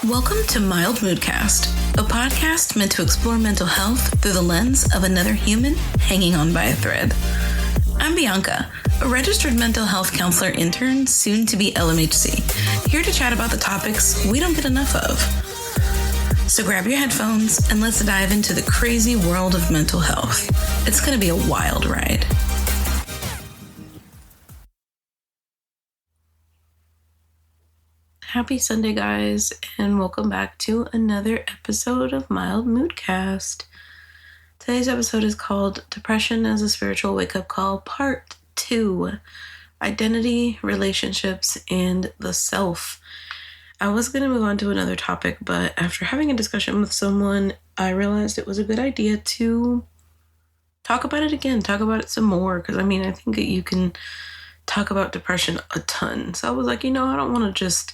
Welcome to Mild Moodcast, a podcast meant to explore mental health through the lens of another human hanging on by a thread. I'm Bianca, a registered mental health counselor intern, soon to be LMHC, here to chat about the topics we don't get enough of. So grab your headphones and let's dive into the crazy world of mental health. It's going to be a wild ride. Happy Sunday, guys, and welcome back to another episode of Mild Moodcast. Today's episode is called Depression as a Spiritual Wake-Up Call, Part 2, Identity, Relationships, and the Self. I was going to move on to another topic, but after having a discussion with someone, I realized it was a good idea to talk about it again, talk about it some more, because I think that you can talk about depression a ton. So I was like, I don't want to just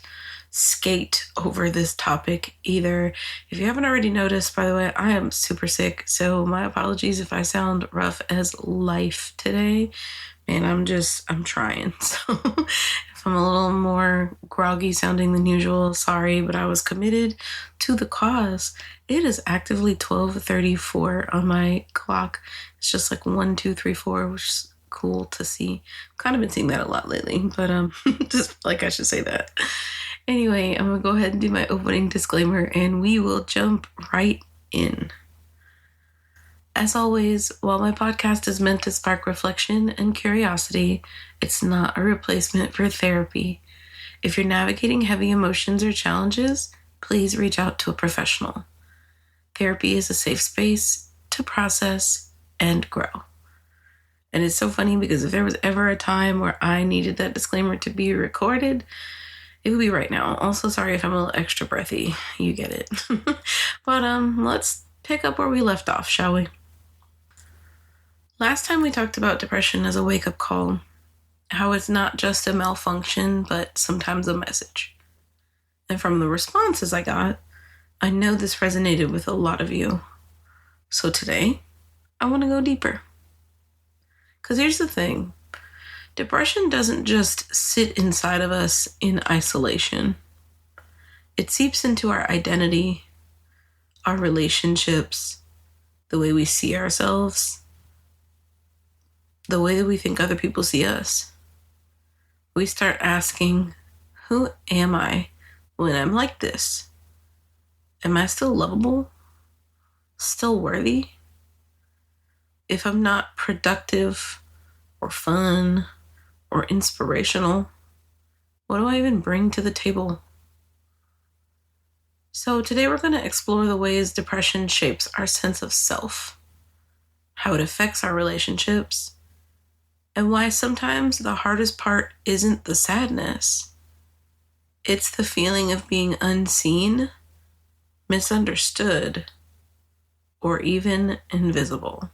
skate over this topic either. If you haven't already noticed, by the way, I am super sick, so my apologies if I sound rough as life today. Man, I'm trying. So if I'm a little more groggy sounding than usual, sorry, but I was committed to the cause. It is actively 12:34 on my clock. It's just like 1, 2, 3, 4, which is cool to see. I've kind of been seeing that a lot lately, but just like I should say that. Anyway, I'm going to go ahead and do my opening disclaimer and we will jump right in. As always, while my podcast is meant to spark reflection and curiosity, it's not a replacement for therapy. If you're navigating heavy emotions or challenges, please reach out to a professional. Therapy is a safe space to process and grow. And it's so funny because if there was ever a time where I needed that disclaimer to be recorded, it would be right now. Also, sorry if I'm a little extra breathy. You get it. But let's pick up where we left off, shall we? Last time we talked about depression as a wake-up call, how it's not just a malfunction, but sometimes a message. And from the responses I got, I know this resonated with a lot of you. So today, I want to go deeper. Because here's the thing. Depression doesn't just sit inside of us in isolation. It seeps into our identity, our relationships, the way we see ourselves, the way that we think other people see us. We start asking, who am I when I'm like this? Am I still lovable? Still worthy? If I'm not productive or fun or inspirational, what do I even bring to the table? So today we're going to explore the ways depression shapes our sense of self, how it affects our relationships, and why sometimes the hardest part isn't the sadness. It's the feeling of being unseen, misunderstood, or even invisible.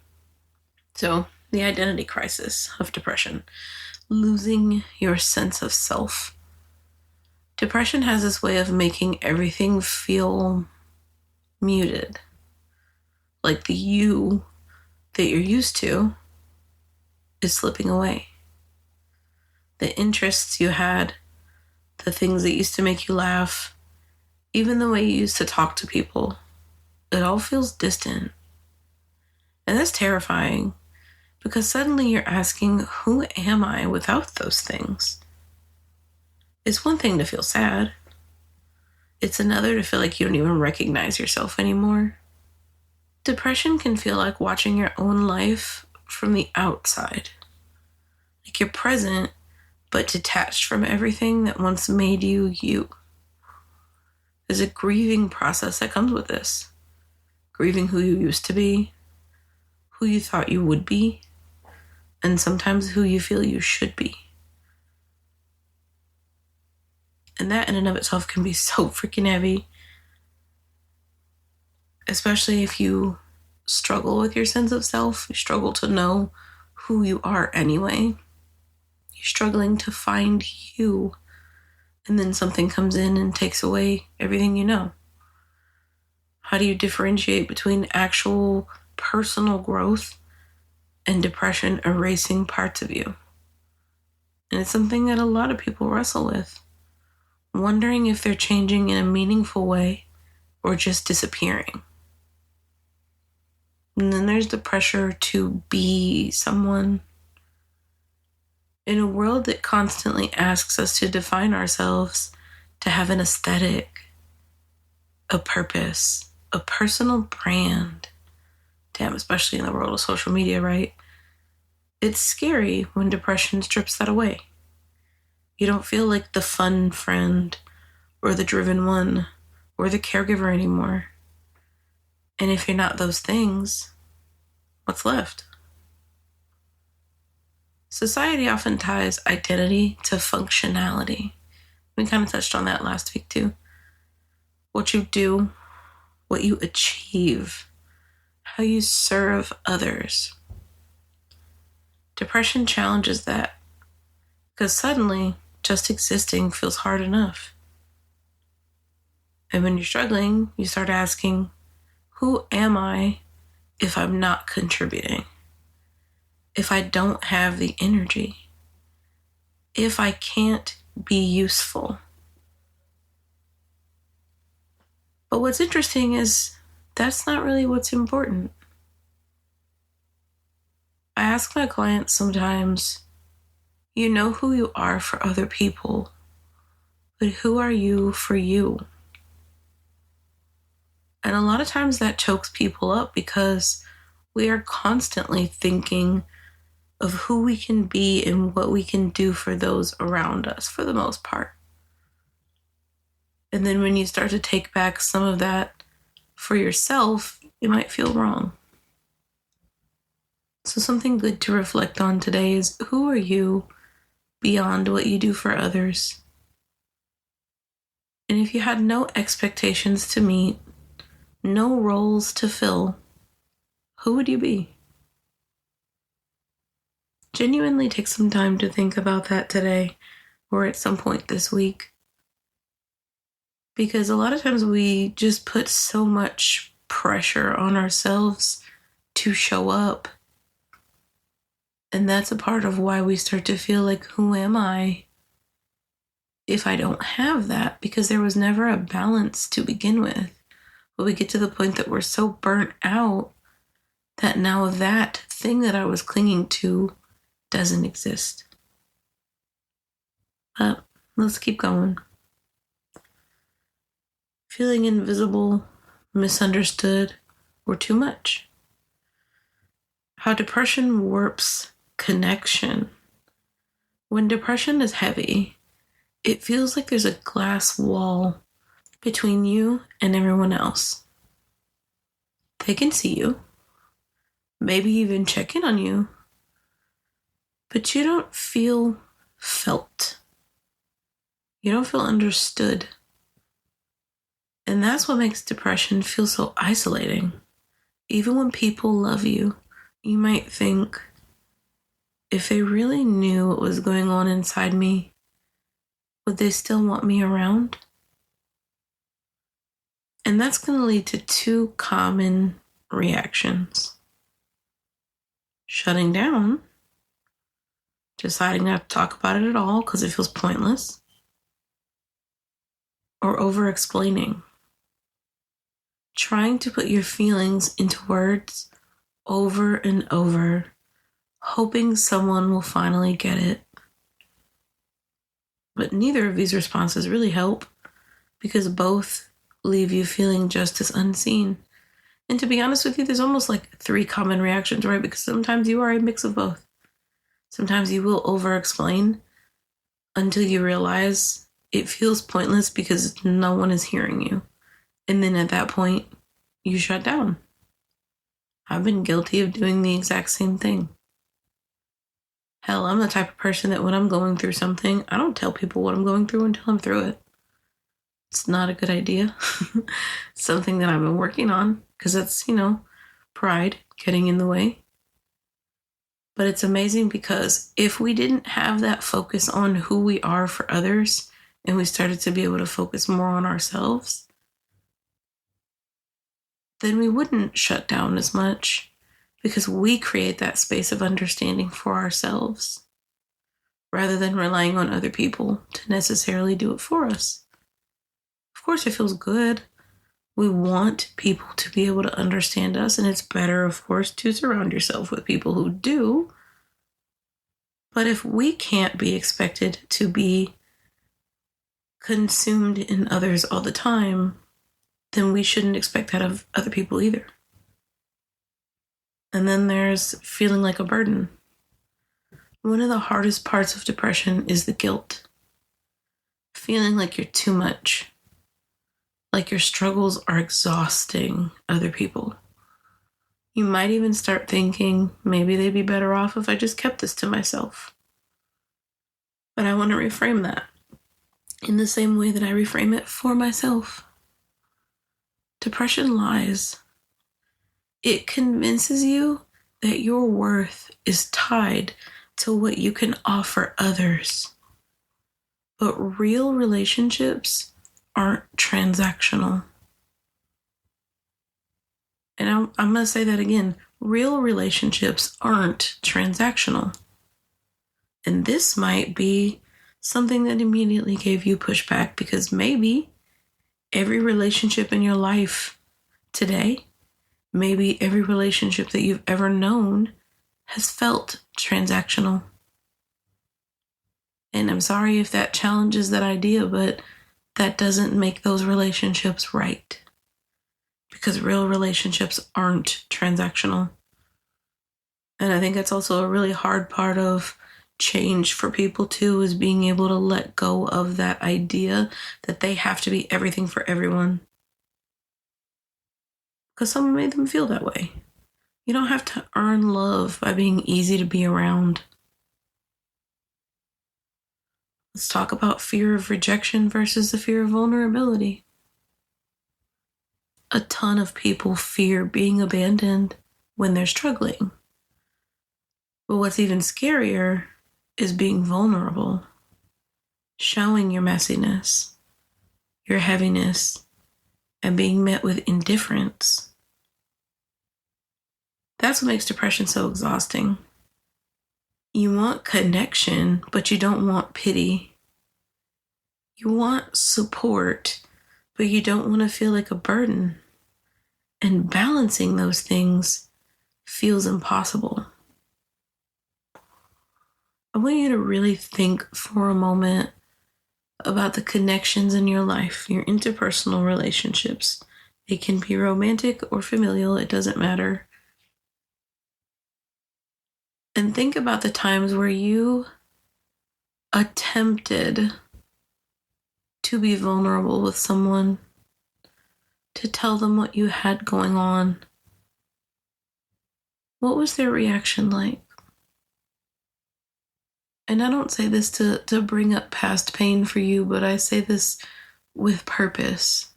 So, the identity crisis of depression. Losing your sense of self. Depression has this way of making everything feel muted. Like the you that you're used to is slipping away. The interests you had, the things that used to make you laugh, even the way you used to talk to people, it all feels distant. And that's terrifying. Because suddenly you're asking, who am I without those things? It's one thing to feel sad. It's another to feel like you don't even recognize yourself anymore. Depression can feel like watching your own life from the outside. Like you're present, but detached from everything that once made you you. There's a grieving process that comes with this. Grieving who you used to be, who you thought you would be, and sometimes who you feel you should be. And that in and of itself can be so freaking heavy. Especially if you struggle with your sense of self, you struggle to know who you are anyway. You're struggling to find you, and then something comes in and takes away everything you know. How do you differentiate between actual personal growth and depression erasing parts of you? And it's something that a lot of people wrestle with. wondering if they're changing in a meaningful way or just disappearing. And then there's the pressure to be someone. In a world that constantly asks us to define ourselves, to have an aesthetic, a purpose, a personal brand. Damn, especially in the world of social media, right? It's scary when depression strips that away. You don't feel like the fun friend or the driven one or the caregiver anymore. And if you're not those things, what's left? Society often ties identity to functionality. We kind of touched on that last week too. What you do, what you achieve, how you serve others. Depression challenges that because suddenly just existing feels hard enough. And when you're struggling, you start asking, who am I if I'm not contributing? If I don't have the energy? If I can't be useful? But what's interesting is that's not really what's important. I ask my clients sometimes, you know who you are for other people, but who are you for you? And a lot of times that chokes people up because we are constantly thinking of who we can be and what we can do for those around us, for the most part. And then when you start to take back some of that for yourself, you might feel wrong. So something good to reflect on today is, who are you beyond what you do for others? And if you had no expectations to meet, no roles to fill, who would you be? Genuinely take some time to think about that today or at some point this week. Because a lot of times we just put so much pressure on ourselves to show up. And that's a part of why we start to feel like, who am I if I don't have that? Because there was never a balance to begin with. But we get to the point that we're so burnt out that now that thing that I was clinging to doesn't exist. But let's keep going. Feeling invisible, misunderstood, or too much. How depression warps connection. When depression is heavy, it feels like there's a glass wall between you and everyone else. They can see you, maybe even check in on you, but you don't feel felt. You don't feel understood. And that's what makes depression feel so isolating. Even when people love you, you might think, if they really knew what was going on inside me, would they still want me around? And that's going to lead to two common reactions. Shutting down, deciding not to talk about it at all because it feels pointless, or over-explaining. Trying to put your feelings into words over and over, hoping someone will finally get it. But neither of these responses really help because both leave you feeling just as unseen. And to be honest with you, there's almost like three common reactions, right? Because sometimes you are a mix of both. Sometimes you will over-explain until you realize it feels pointless because no one is hearing you. And then at that point, you shut down. I've been guilty of doing the exact same thing. Hell, I'm the type of person that when I'm going through something, I don't tell people what I'm going through until I'm through it. It's not a good idea. Something that I've been working on because that's, pride getting in the way. But it's amazing because if we didn't have that focus on who we are for others and we started to be able to focus more on ourselves, then we wouldn't shut down as much because we create that space of understanding for ourselves rather than relying on other people to necessarily do it for us. course, it feels good. We want people to be able to understand us, and it's better, of course, to surround yourself with people who do. But if we can't be expected to be consumed in others all the time, then we shouldn't expect that of other people either. And then there's feeling like a burden. One of the hardest parts of depression is the guilt. Feeling like you're too much. Like your struggles are exhausting other people. You might even start thinking, maybe they'd be better off if I just kept this to myself. But I want to reframe that in the same way that I reframe it for myself. Depression lies. It convinces you that your worth is tied to what you can offer others. But real relationships aren't transactional. And I'm going to say that again. Real relationships aren't transactional. And this might be something that immediately gave you pushback, because maybe every relationship in your life today, maybe every relationship that you've ever known has felt transactional. And I'm sorry if that challenges that idea, but that doesn't make those relationships right. Because real relationships aren't transactional. And I think that's also a really hard part of change for people too, is being able to let go of that idea that they have to be everything for everyone. Because someone made them feel that way. You don't have to earn love by being easy to be around. Let's talk about fear of rejection versus the fear of vulnerability. A ton of people fear being abandoned when they're struggling. But what's even scarier is being vulnerable, showing your messiness, your heaviness, and being met with indifference. That's what makes depression so exhausting. You want connection, but you don't want pity. You want support, but you don't want to feel like a burden. And balancing those things feels impossible. I want you to really think for a moment about the connections in your life, your interpersonal relationships. They can be romantic or familial, it doesn't matter. And think about the times where you attempted to be vulnerable with someone, to tell them what you had going on. What was their reaction like? And I don't say this to bring up past pain for you, but I say this with purpose.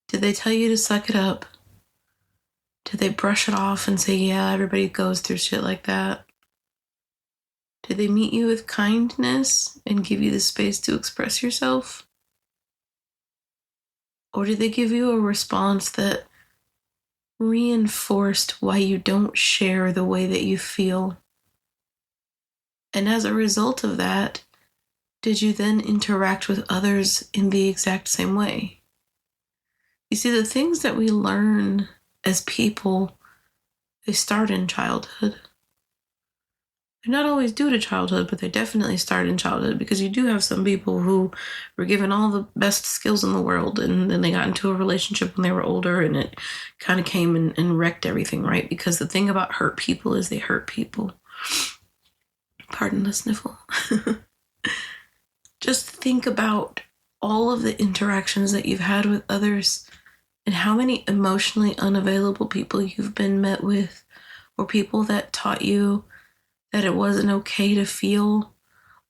Did they tell you to suck it up? Did they brush it off and say, yeah, everybody goes through shit like that? Did they meet you with kindness and give you the space to express yourself? Or did they give you a response that reinforced why you don't share the way that you feel? And as a result of that, did you then interact with others in the exact same way? You see, the things that we learn as people, they start in childhood. They're not always due to childhood, but they definitely start in childhood, because you do have some people who were given all the best skills in the world, and then they got into a relationship when they were older, and it kind of came and wrecked everything, right? Because the thing about hurt people is they hurt people. Pardon the sniffle. Just think about all of the interactions that you've had with others and how many emotionally unavailable people you've been met with, or people that taught you that it wasn't okay to feel,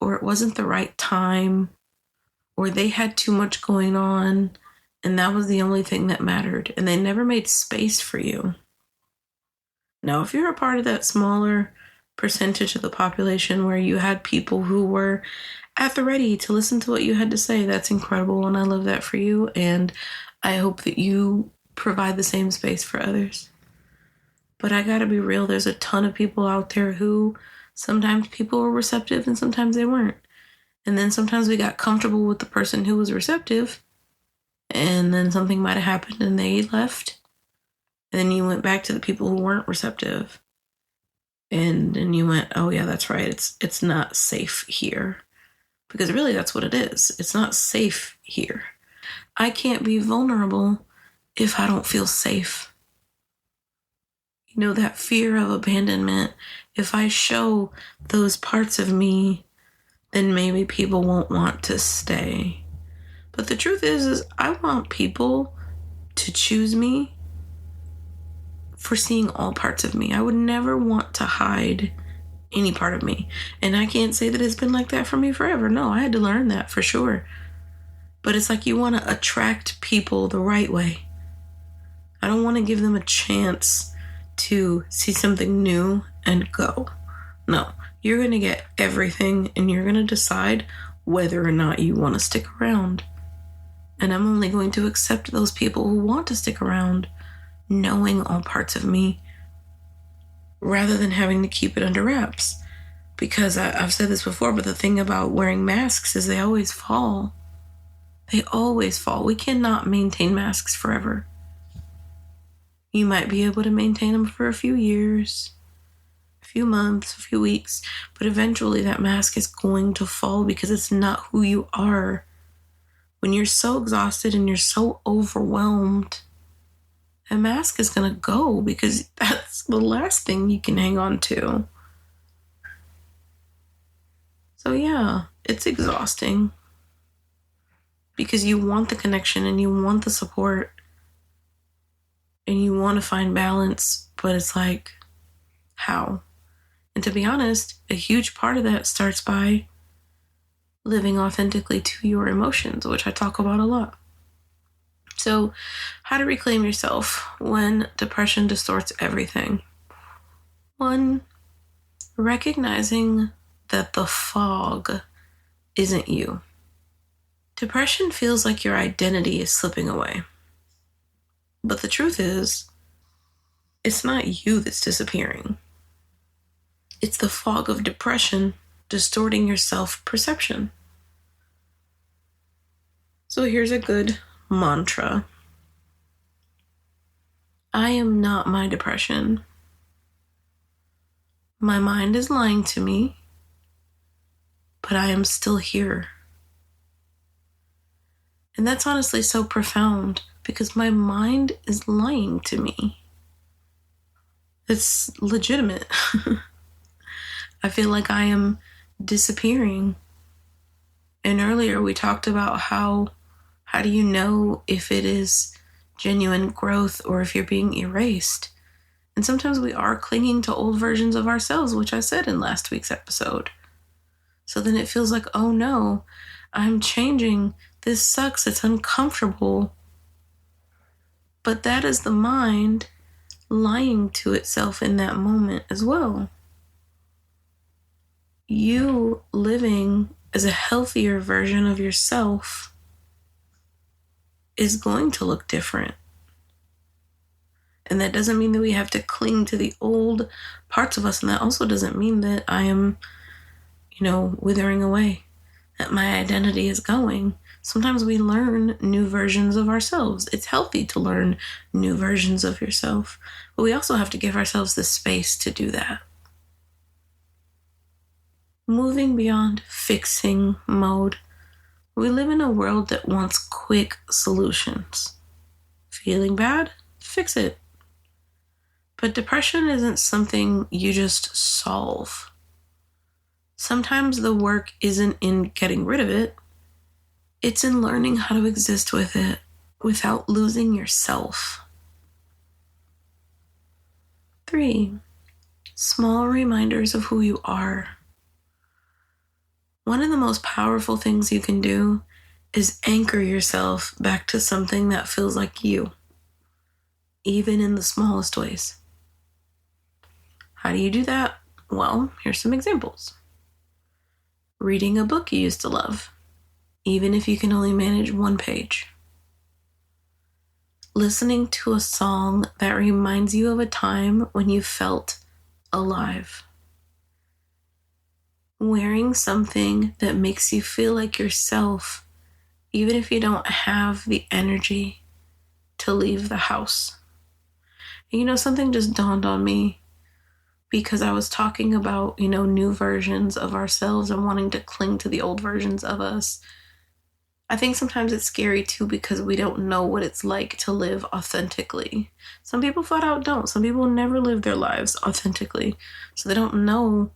or it wasn't the right time, or they had too much going on and that was the only thing that mattered, and they never made space for you. Now, if you're a part of that smaller percentage of the population where you had people who were at the ready to listen to what you had to say, that's incredible, and I love that for you, and I hope that you provide the same space for others. But I gotta be real, there's a ton of people out there who sometimes people were receptive and sometimes they weren't. And then sometimes we got comfortable with the person who was receptive, and then something might have happened and they left, and then you went back to the people who weren't receptive, and then you went, oh yeah, that's right, it's not safe here. Because really that's what it is. It's not safe here. I can't be vulnerable if I don't feel safe. You know, that fear of abandonment, if I show those parts of me, then maybe people won't want to stay. But the truth is I want people to choose me for seeing all parts of me. I would never want to hide any part of me. And I can't say that it's been like that for me forever. No, I had to learn that for sure. But it's like you want to attract people the right way. I don't want to give them a chance to see something new and go. No, you're going to get everything and you're going to decide whether or not you want to stick around. And I'm only going to accept those people who want to stick around, knowing all parts of me, rather than having to keep it under wraps. Because I've said this before, but the thing about wearing masks is they always fall. They always fall. We cannot maintain masks forever. You might be able to maintain them for a few years, a few months, a few weeks, but eventually that mask is going to fall because it's not who you are. When you're so exhausted and you're so overwhelmed, a mask is going to go because that's the last thing you can hang on to. So yeah, it's exhausting because you want the connection and you want the support and you want to find balance, but it's like, how? And to be honest, a huge part of that starts by living authentically to your emotions, which I talk about a lot. So, how to reclaim yourself when depression distorts everything. 1, recognizing that the fog isn't you. Depression feels like your identity is slipping away. But the truth is, it's not you that's disappearing. It's the fog of depression distorting your self-perception. So here's a good mantra. I am not my depression. My mind is lying to me, but I am still here. And that's honestly so profound because my mind is lying to me. It's legitimate. I feel like I am disappearing. And earlier we talked about how do you know if it is genuine growth or if you're being erased? And sometimes we are clinging to old versions of ourselves, which I said in last week's episode. So then it feels like, oh no, I'm changing. This sucks. It's uncomfortable. But that is the mind lying to itself in that moment as well. You living as a healthier version of yourself is going to look different. And that doesn't mean that we have to cling to the old parts of us. And that also doesn't mean that I am, withering away, that my identity is going. Sometimes we learn new versions of ourselves. It's healthy to learn new versions of yourself. But we also have to give ourselves the space to do that. Moving beyond fixing mode, we live in a world that wants quick solutions. Feeling bad? Fix it. But depression isn't something you just solve. Sometimes the work isn't in getting rid of it. It's in learning how to exist with it without losing yourself. 3, small reminders of who you are. One of the most powerful things you can do is anchor yourself back to something that feels like you, even in the smallest ways. How do you do that? Well, here's some examples. Reading a book you used to love, even if you can only manage one page. Listening to a song that reminds you of a time when you felt alive. Wearing something that makes you feel like yourself, even if you don't have the energy to leave the house. And something just dawned on me because I was talking about, new versions of ourselves and wanting to cling to the old versions of us. I think sometimes it's scary too because we don't know what it's like to live authentically. Some people flat out don't. Some people never live their lives authentically. So they don't know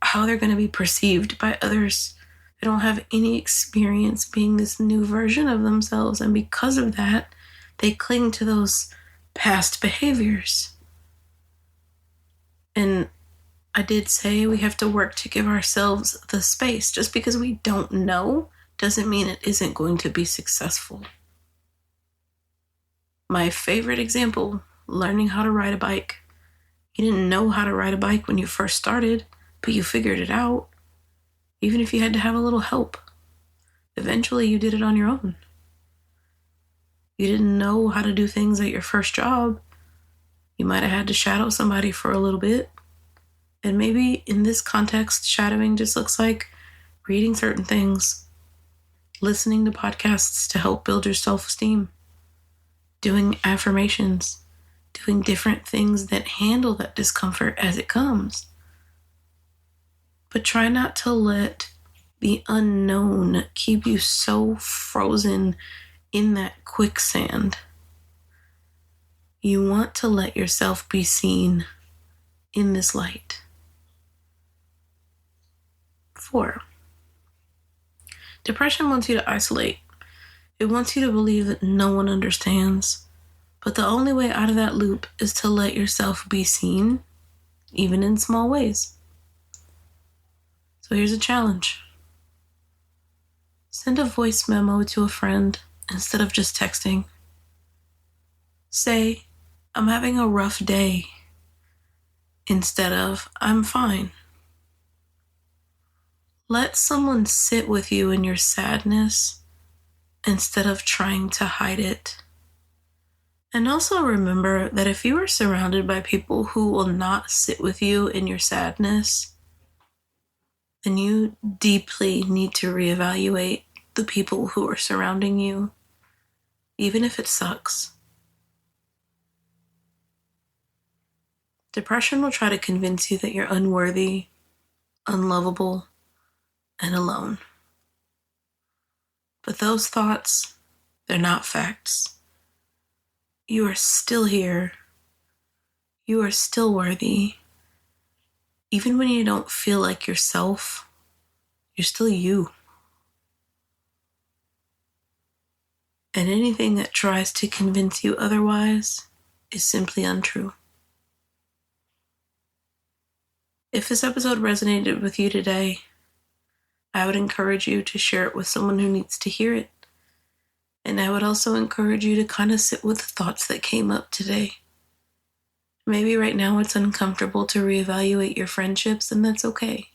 how they're going to be perceived by others. They don't have any experience being this new version of themselves. And because of that, they cling to those past behaviors. And I did say we have to work to give ourselves the space. Just because we don't know doesn't mean it isn't going to be successful. My favorite example, learning how to ride a bike. You didn't know how to ride a bike when you first started, but you figured it out. Even if you had to have a little help. Eventually you did it on your own. You didn't know how to do things at your first job. You might have had to shadow somebody for a little bit. And maybe in this context, shadowing just looks like reading certain things, listening to podcasts to help build your self-esteem, doing affirmations, doing different things that handle that discomfort as it comes. But try not to let the unknown keep you so frozen in that quicksand. You want to let yourself be seen in this light. 4. Depression wants you to isolate. It wants you to believe that no one understands. But the only way out of that loop is to let yourself be seen, even in small ways. So here's a challenge. Send a voice memo to a friend instead of just texting. Say, I'm having a rough day, instead of, I'm fine. Let someone sit with you in your sadness instead of trying to hide it. And also remember that if you are surrounded by people who will not sit with you in your sadness, then you deeply need to reevaluate the people who are surrounding you, even if it sucks. Depression will try to convince you that you're unworthy, unlovable, and alone. But those thoughts, they're not facts. You are still here. You are still worthy. Even when you don't feel like yourself, you're still you. And anything that tries to convince you otherwise is simply untrue. If this episode resonated with you today, I would encourage you to share it with someone who needs to hear it. And I would also encourage you to kind of sit with the thoughts that came up today. Maybe right now it's uncomfortable to reevaluate your friendships, and that's okay.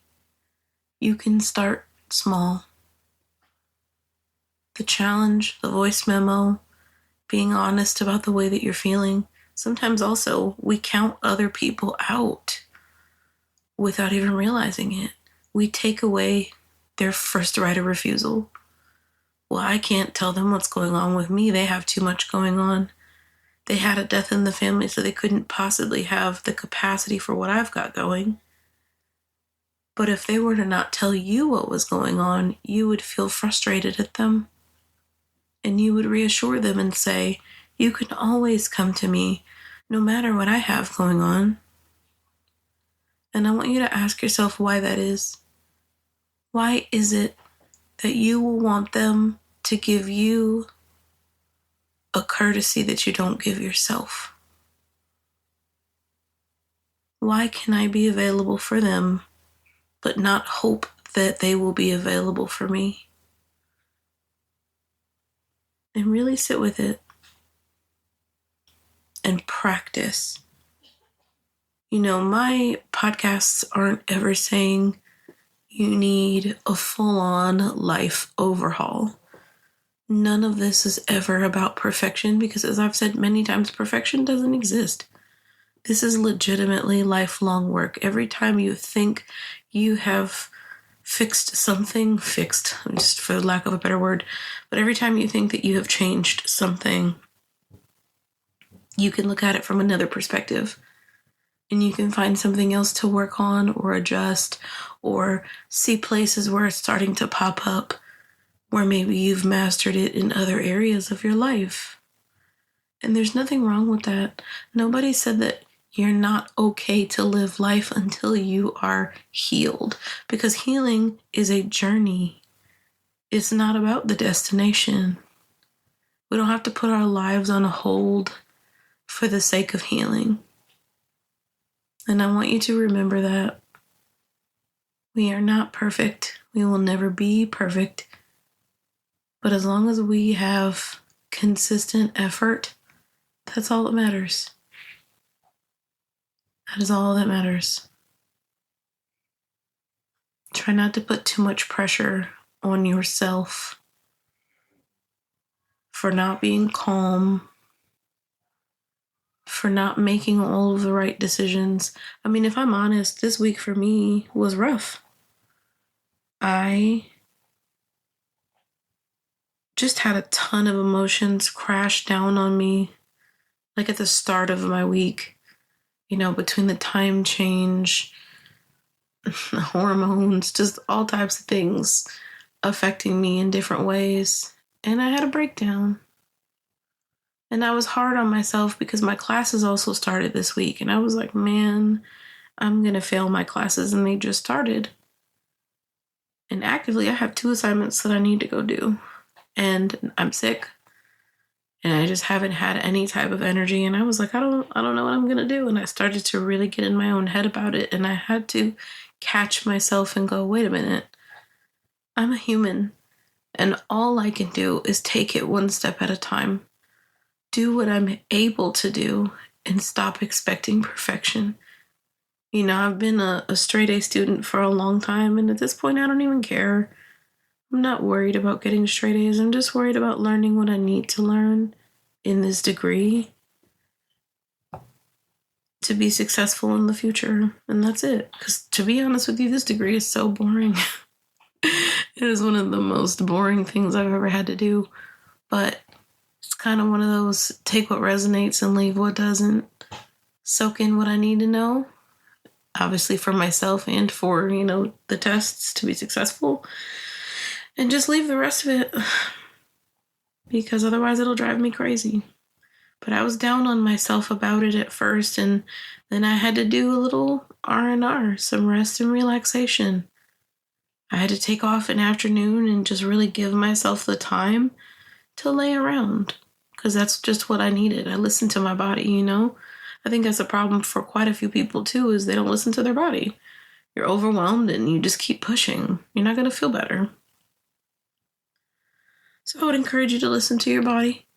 You can start small. The challenge, the voice memo, being honest about the way that you're feeling. Sometimes also we count other people out without even realizing it. We take away their first right of refusal. Well, I can't tell them what's going on with me. They have too much going on. They had a death in the family, so they couldn't possibly have the capacity for what I've got going. But if they were to not tell you what was going on, you would feel frustrated at them. And you would reassure them and say, you can always come to me, no matter what I have going on. And I want you to ask yourself why that is. Why is it that you will want them to give you a courtesy that you don't give yourself? Why can I be available for them, but not hope that they will be available for me? And really sit with it and practice. My podcasts aren't ever saying you need a full-on life overhaul. None of this is ever about perfection because, as I've said many times, perfection doesn't exist. This is legitimately lifelong work. Every time you think you have fixed, just for lack of a better word, but every time you think that you have changed something, you can look at it from another perspective and you can find something else to work on or adjust or see places where it's starting to pop up where maybe you've mastered it in other areas of your life. And there's nothing wrong with that. Nobody said that you're not okay to live life until you are healed, because healing is a journey. It's not about the destination. We don't have to put our lives on hold for the sake of healing. And I want you to remember that we are not perfect. We will never be perfect. But as long as we have consistent effort, that's all that matters. That is all that matters. Try not to put too much pressure on yourself for not being calm, for not making all of the right decisions. I mean, if I'm honest, this week for me was rough. I just had a ton of emotions crash down on me, like at the start of my week. You know, between the time change, the hormones, just all types of things affecting me in different ways. And I had a breakdown. And I was hard on myself because my classes also started this week. And I was like, man, I'm going to fail my classes. And they just started. And actively, I have 2 assignments that I need to go do. And I'm sick. And I just haven't had any type of energy. And I was like, I don't know what I'm going to do. And I started to really get in my own head about it. And I had to catch myself and go, wait a minute. I'm a human. And all I can do is take it one step at a time. Do what I'm able to do and stop expecting perfection. You know, I've been a straight A student for a long time. And at this point, I don't even care. I'm not worried about getting straight A's. I'm just worried about learning what I need to learn in this degree to be successful in the future. And that's it. Because to be honest with you, this degree is so boring. It is one of the most boring things I've ever had to do. But it's kind of one of those take what resonates and leave what doesn't. Soak in what I need to know. Obviously for myself and for, you know, the tests to be successful. And just leave the rest of it, because otherwise it'll drive me crazy. But I was down on myself about it at first, and then I had to do a little R&R, some rest and relaxation. I had to take off an afternoon and just really give myself the time to lay around, because that's just what I needed. I listened to my body, you know? I think that's a problem for quite a few people too, is they don't listen to their body. You're overwhelmed and you just keep pushing. You're not going to feel better. So I would encourage you to listen to your body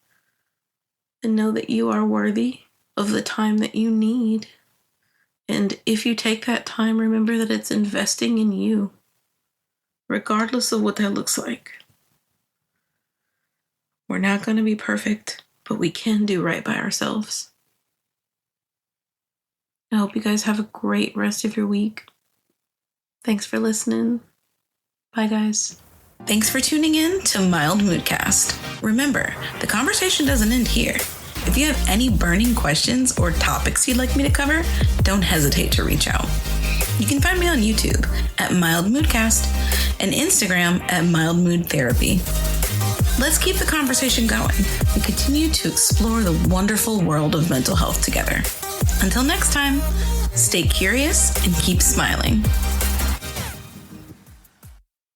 and know that you are worthy of the time that you need. And if you take that time, remember that it's investing in you, regardless of what that looks like. We're not going to be perfect, but we can do right by ourselves. I hope you guys have a great rest of your week. Thanks for listening. Bye, guys. Thanks for tuning in to Mild Moodcast. Remember, the conversation doesn't end here. If you have any burning questions or topics you'd like me to cover, don't hesitate to reach out. You can find me on YouTube at Mild Moodcast and Instagram at Mild Mood Therapy. Let's keep the conversation going and continue to explore the wonderful world of mental health together. Until next time, stay curious and keep smiling.